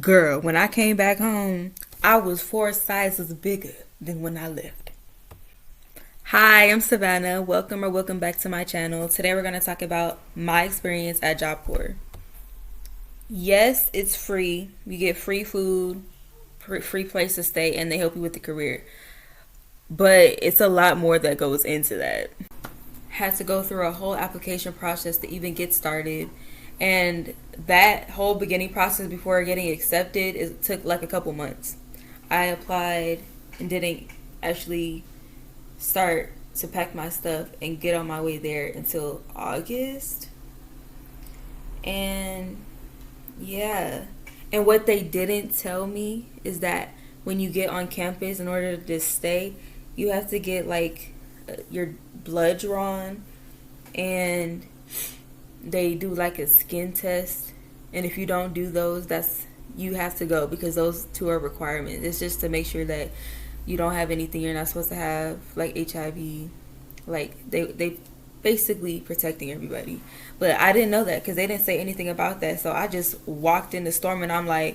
Girl, when I came back home, I was 4 sizes bigger than when I left. Hi, I'm Savannah. Welcome back to my channel. Today we're going to talk about my experience at Job Corps. Yes, it's free. You get free food, free place to stay, and they help you with the career. But it's a lot more that goes into that. Had to go through a whole application process to even get started. And that whole beginning process before getting accepted, it took like a couple months. I applied and didn't actually start to pack my stuff and get on my way there until August. And yeah. And what they didn't tell me is that when you get on campus, in order to stay, you have to get like your blood drawn, and they do like a skin test. And if you don't do those, you have to go, because those two are requirements. It's just to make sure that you don't have anything you're not supposed to have, like HIV. Like they basically protecting everybody. But I didn't know that because they didn't say anything about that. So I just walked in the storm, and I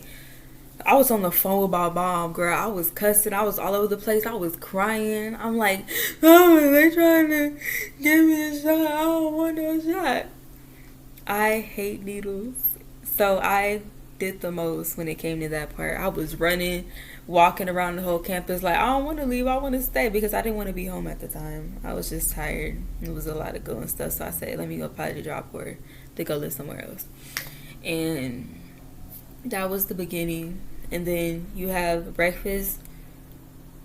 was on the phone with my mom, girl. I was cussing. I was all over the place. I was crying. I'm like, oh, they trying to give me a shot. I don't want no shot. I hate needles. So I did the most when it came to that part. I was running, walking around the whole campus like, I don't want to leave. I want to stay, because I didn't want to be home at the time. I was just tired. It was a lot of going stuff. So I said, let me go apply to Job Corps to go live somewhere else. And that was the beginning. And then you have breakfast,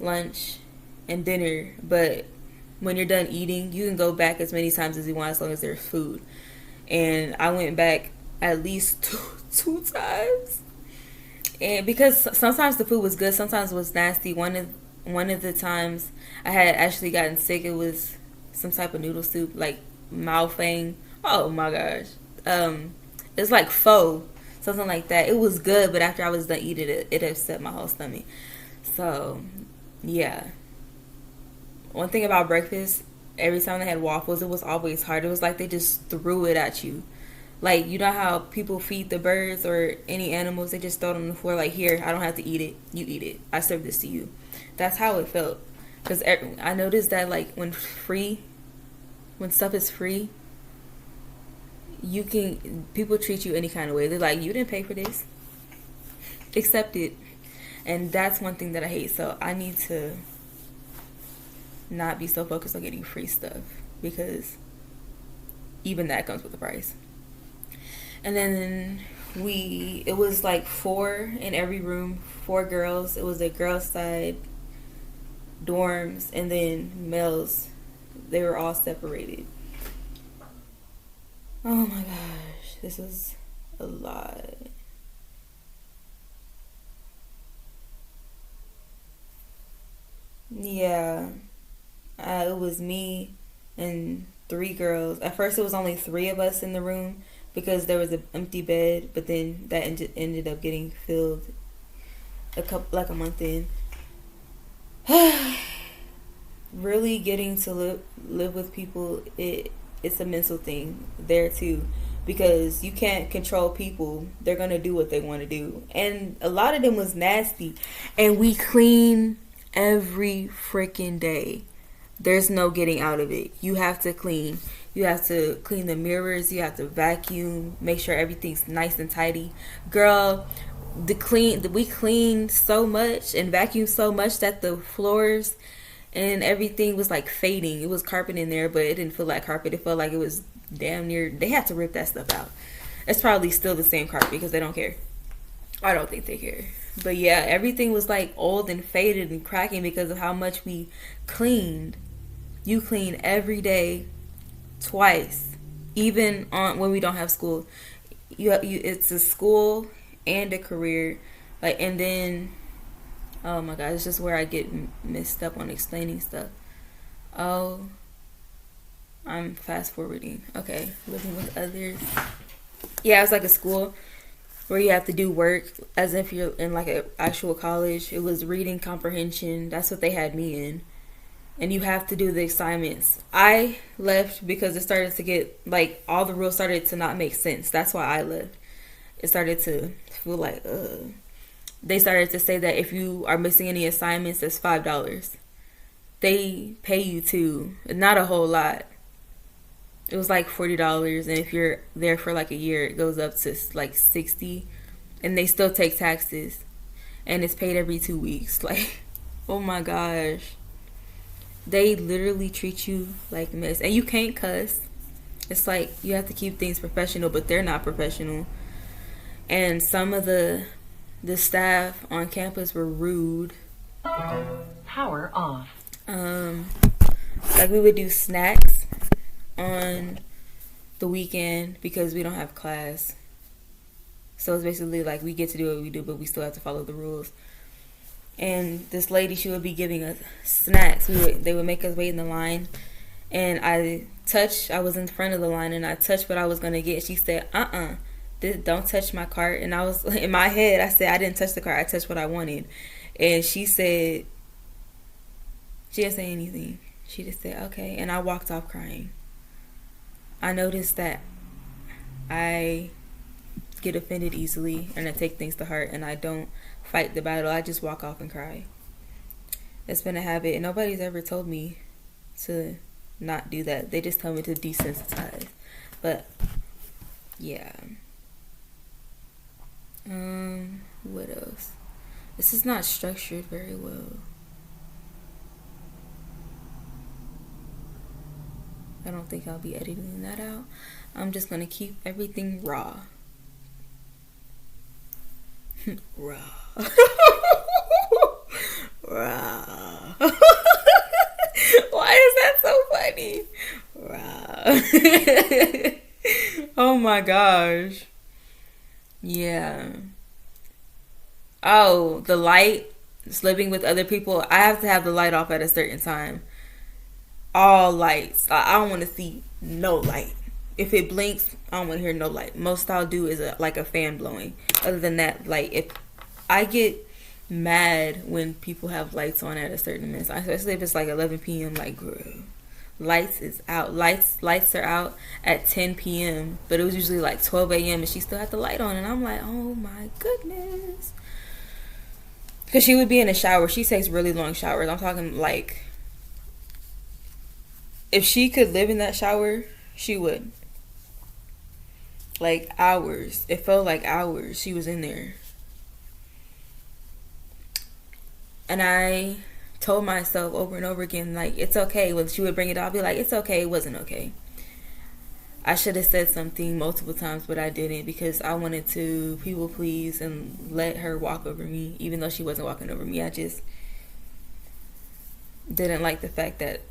lunch, and dinner. But when you're done eating, you can go back as many times as you want, as long as there's food. And I went back at least two times. And because sometimes the food was good, sometimes it was nasty. One of the times I had actually gotten sick. It was some type of noodle soup, like mao fang. Oh my gosh. It's like pho. Something like that. It was good, but after I was done eating it, it upset my whole stomach. So, yeah. One thing about breakfast, every time they had waffles, it was always hard. It was like they just threw it at you. Like, you know how people feed the birds or any animals, they just throw it on the floor like, here, I don't have to eat it. You eat it. I serve this to you. That's how it felt. Because I noticed that, like, when stuff is free, people treat you any kind of way. They're like, you didn't pay for this, accept it. And that's one thing that I hate. So I need to not be so focused on getting free stuff, because even that comes with a price. And then it was like 4 in every room, 4 girls. It was a girls' side dorms, and then males, they were all separated. Oh my gosh, this is a lot. Yeah, it was me and 3 girls. At first, it was only 3 of us in the room because there was an empty bed, but then that ended up getting filled a month in. Really getting to live with people, it's a mental thing there too, because you can't control people. They're gonna do what they want to do, and a lot of them was nasty. And we clean every freaking day. There's no getting out of it. You have to clean. You have to clean the mirrors. You have to vacuum, make sure everything's nice and tidy. Girl, we cleaned so much and vacuumed so much that the floors and everything was like fading. It was carpet in there, but it didn't feel like carpet. It felt like it was damn near, they had to rip that stuff out. It's probably still the same carpet because they don't care. I don't think they care. But yeah, everything was like old and faded and cracking because of how much we cleaned. You clean every day, twice, even on when we don't have school. It's a school and a career, like, and then, oh my god, it's just where I get messed up on explaining stuff. Oh, I'm fast forwarding. Okay, living with others. Yeah, it's like a school where you have to do work as if you're in like an actual college. It was reading comprehension. That's what they had me in. And you have to do the assignments. I left because it started to get, like, all the rules started to not make sense. That's why I left. It started to feel like, ugh. they started to say that if you are missing any assignments, it's $5. They pay you too, not a whole lot. It was like $40, and if you're there for like a year, it goes up to like 60, and they still take taxes, and it's paid every 2 weeks. Like, oh my gosh, they literally treat you like mess, and you can't cuss. It's like you have to keep things professional, but they're not professional. And some of the staff on campus were rude. Power off. Like we would do snacks on the weekend because we don't have class. So it's basically like we get to do what we do, but we still have to follow the rules. And this lady, she would be giving us snacks. They would make us wait in the line. And I was in front of the line, and I touched what I was going to get. She said, don't touch my cart. And I was, in my head, I said, I didn't touch the cart. I touched what I wanted. And she said, she didn't say anything. She just said, okay. And I walked off crying. I noticed that I get offended easily, and I take things to heart, and I don't fight the battle. I just walk off and cry. It's been a habit, and nobody's ever told me to not do that. They just tell me to desensitize. But yeah. What else? This is not structured very well. I don't think I'll be editing that out. I'm just gonna keep everything raw. Raw. Raw. Why is that so funny? Raw. Oh my gosh. Yeah. Oh, the light, sleeping with other people. I have to have the light off at a certain time. All lights. I don't want to see no light. If it blinks, I don't want to hear no light. Most I'll do is like a fan blowing. Other than that, like, if I get mad when people have lights on at a certain minute, especially if it's like 11 p.m. Like, girl, lights is out. Lights are out at 10 p.m. But it was usually like 12 a.m. and she still had the light on, and I'm like, oh my goodness. Because she would be in the shower. She takes really long showers. I'm talking like, if she could live in that shower, she would. Like hours. It felt like hours she was in there. And I told myself over and over again, like, it's okay. When she would bring it up, I'll be like, it's okay. It wasn't okay. I should have said something multiple times, but I didn't, because I wanted to people please and let her walk over me, even though she wasn't walking over me. I just didn't like the fact that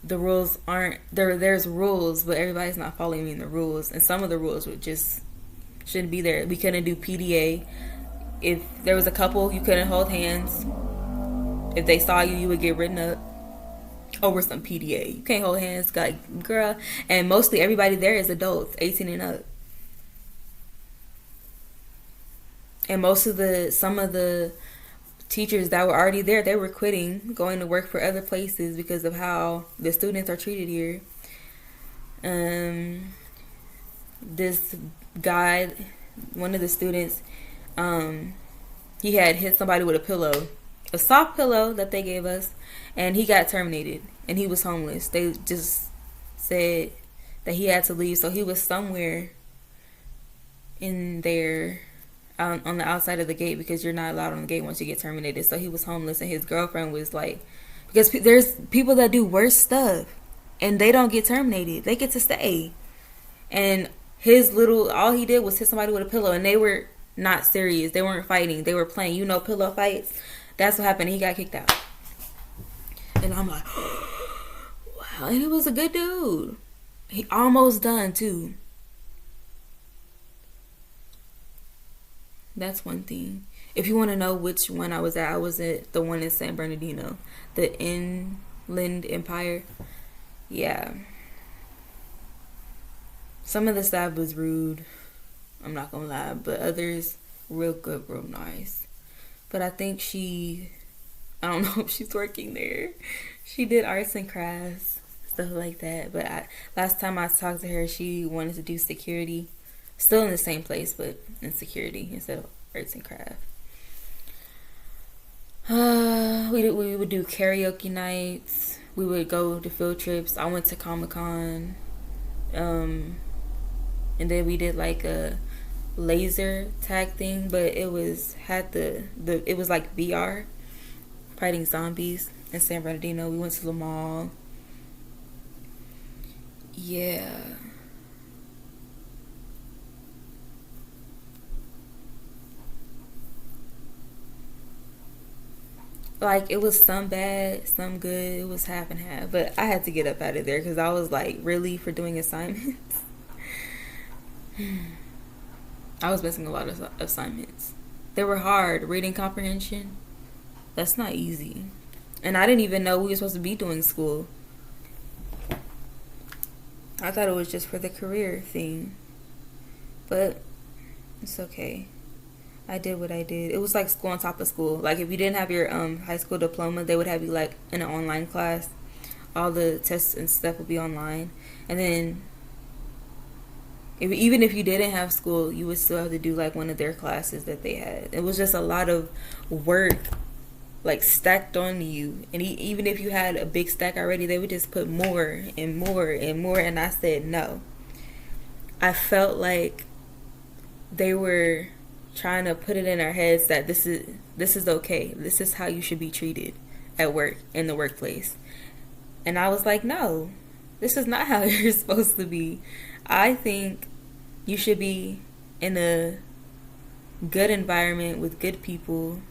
the rules aren't there. There's rules, but everybody's not following the rules, and some of the rules would just shouldn't be there. We couldn't do PDA. If there was a couple, you couldn't hold hands. If they saw you, you would get written up over some PDA. You can't hold hands, like, girl. And mostly everybody there is adults, 18 and up. And some of the teachers that were already there, they were quitting, going to work for other places because of how the students are treated here. This guy, one of the students, he had hit somebody with a pillow, a soft pillow that they gave us, and he got terminated, and he was homeless. They just said that he had to leave, so he was somewhere in there on the outside of the gate, because you're not allowed on the gate once you get terminated. So he was homeless, and his girlfriend was like, because there's people that do worse stuff and they don't get terminated, they get to stay. And all he did was hit somebody with a pillow, and they were not serious, they weren't fighting, they were playing, pillow fights. That's what happened. He got kicked out. And I'm like, wow. And he was a good dude. He almost done too. That's one thing. If you want to know which one I was at the one in San Bernardino, the Inland Empire. Yeah. Some of the staff was rude, I'm not gonna lie, but others real good, real nice. But I think I don't know if she's working there. She did arts and crafts, stuff like that. But last time I talked to her, she wanted to do security. Still in the same place, but in security instead of arts and craft. We would do karaoke nights. We would go to field trips. I went to Comic-Con. And then we did like a laser tag thing, but it was it was like VR, fighting zombies in San Bernardino. We went to the mall. Yeah. Like, it was some bad, some good. It was half and half. But I had to get up out of there because I was like, really, for doing assignments? I was missing a lot of assignments. They were hard. Reading comprehension, that's not easy. And I didn't even know we were supposed to be doing school. I thought it was just for the career thing. But it's okay. I did what I did. It was like school on top of school. Like, if you didn't have your high school diploma, they would have you like in an online class. All the tests and stuff would be online. And then even if you didn't have school, you would still have to do like one of their classes that they had. It was just a lot of work, like, stacked on you. And even if you had a big stack already, they would just put more and more and more. And I said no. I felt like they were trying to put it in our heads that this is okay. This is how you should be treated at work, in the workplace. And I was like, no, this is not how you're supposed to be. I think you should be in a good environment with good people,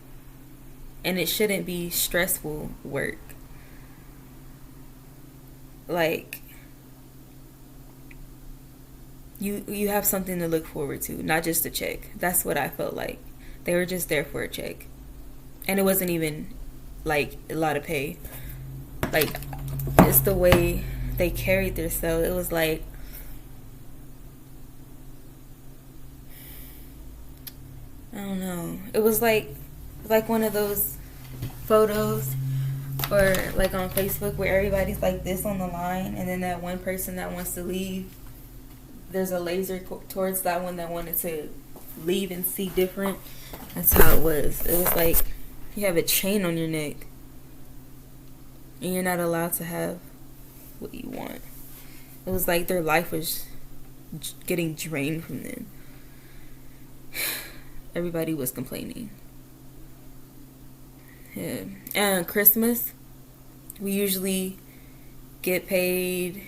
and it shouldn't be stressful work. Like, you have something to look forward to, not just a check. That's what I felt like. They were just there for a check. And it wasn't even like a lot of pay. Like, it's the way they carried themselves. It was like, I don't know. It was like one of those photos or like on Facebook where everybody's like this on the line, and then that one person that wants to leave, there's a laser towards that one that wanted to leave and see different. That's how it was. It was like you have a chain on your neck and you're not allowed to have what you want. It was like their life was getting drained from them. Everybody was complaining. Yeah. And Christmas, we usually get paid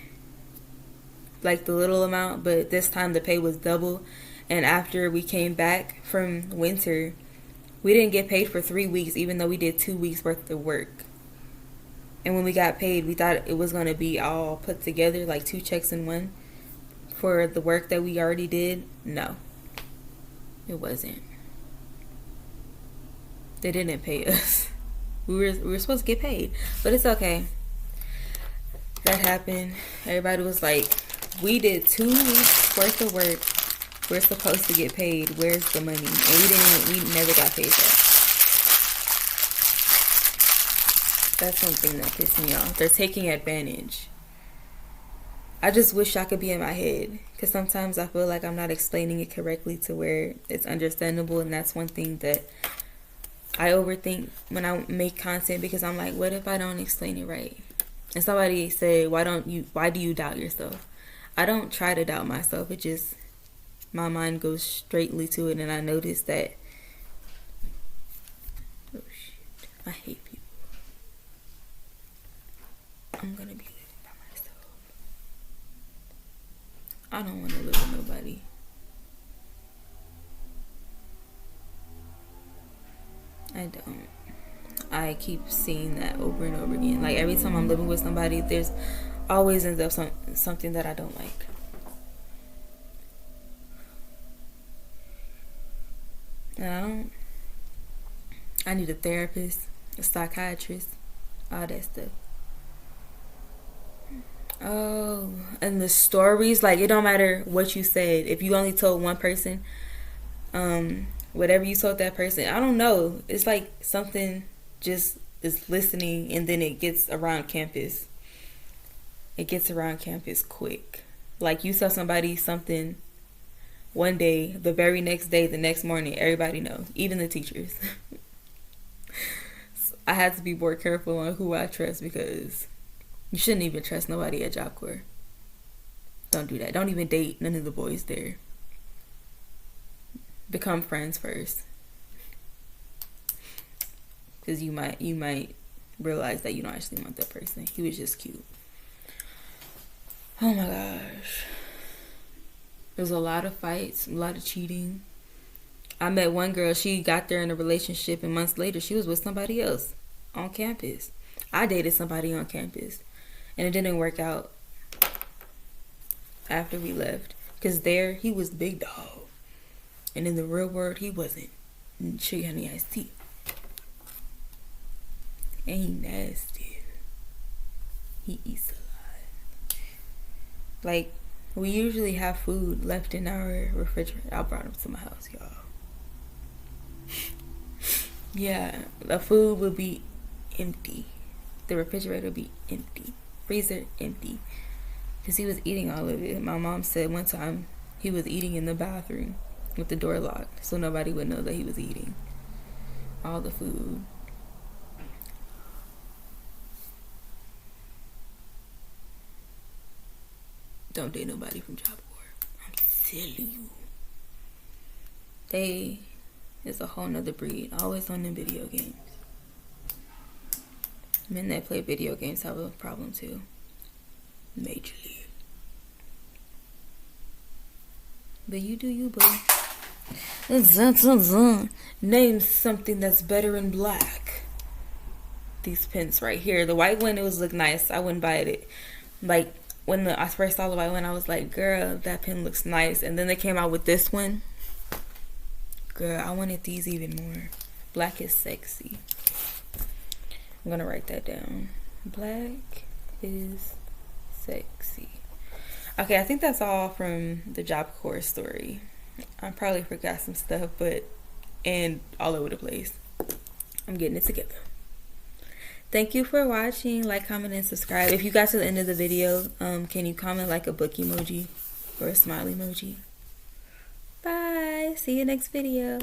like the little amount, but this time the pay was double. And after we came back from winter, we didn't get paid for 3 weeks, even though we did 2 weeks worth of work. And when we got paid, we thought it was going to be all put together, like 2 checks in one for the work that we already did. No, it wasn't. They didn't pay us. We were supposed to get paid, but it's okay. That happened. Everybody was like, we did 2 weeks worth of work. We're supposed to get paid. Where's the money? And we never got paid that. That's one thing that pissed me off. They're taking advantage. I just wish I could be in my head, because sometimes I feel like I'm not explaining it correctly to where it's understandable, and that's one thing that I overthink when I make content, because I'm like, what if I don't explain it right? And somebody said, why do you doubt yourself? I don't try to doubt myself. It just, my mind goes straightly to it, and I notice that, oh shit, I hate people. I'm gonna be living by myself. I don't want to live with nobody. I don't. I keep seeing that over and over again. Like, every time I'm living with somebody, there's always ends up something that I don't like. And I need a therapist, a psychiatrist, all that stuff. Oh, and the stories, like, it don't matter what you said. If you only told one person, whatever you told that person, I don't know. It's like something just is listening, and then it gets around campus. It gets around campus quick. Like, you tell somebody something one day, the very next day, the next morning, everybody know, even the teachers. So I had to be more careful on who I trust, because you shouldn't even trust nobody at Job Corps. Don't do that. Don't even date none of the boys there. Become friends first, because you might realize that you don't actually want that person. He was just cute. Oh my gosh. There's a lot of fights, a lot of cheating. I met one girl, she got there in a relationship, and months later she was with somebody else on campus. I dated somebody on campus, and it didn't work out after we left, because there he was the big dog, and in the real world he wasn't. Sugar honey iced tea, and he nasty. He eats a lot. Like, we usually have food left in our refrigerator. I brought him to my house, y'all. Yeah, the food will be empty. The refrigerator will be empty. Freezer empty. Because he was eating all of it. My mom said one time he was eating in the bathroom with the door locked, so nobody would know that he was eating all the food. Don't date nobody from Job Corps. I'm telling you. They is a whole nother breed. Always on them video games. Men that play video games have a problem too. Majorly. But you do you, boo. Name something that's better in black. These pens right here. The white one, it was look nice. I wouldn't buy it. Like, when I first saw the white one, I was like, girl, that pen looks nice. And then they came out with this one. Girl, I wanted these even more. Black is sexy. I'm gonna write that down. Black is sexy. Okay, I think that's all from the Job Corps story. I probably forgot some stuff, and all over the place. I'm getting it together. Thank you for watching. Like, comment, and subscribe. If you got to the end of the video, can you comment like a book emoji or a smile emoji? Bye. See you next video.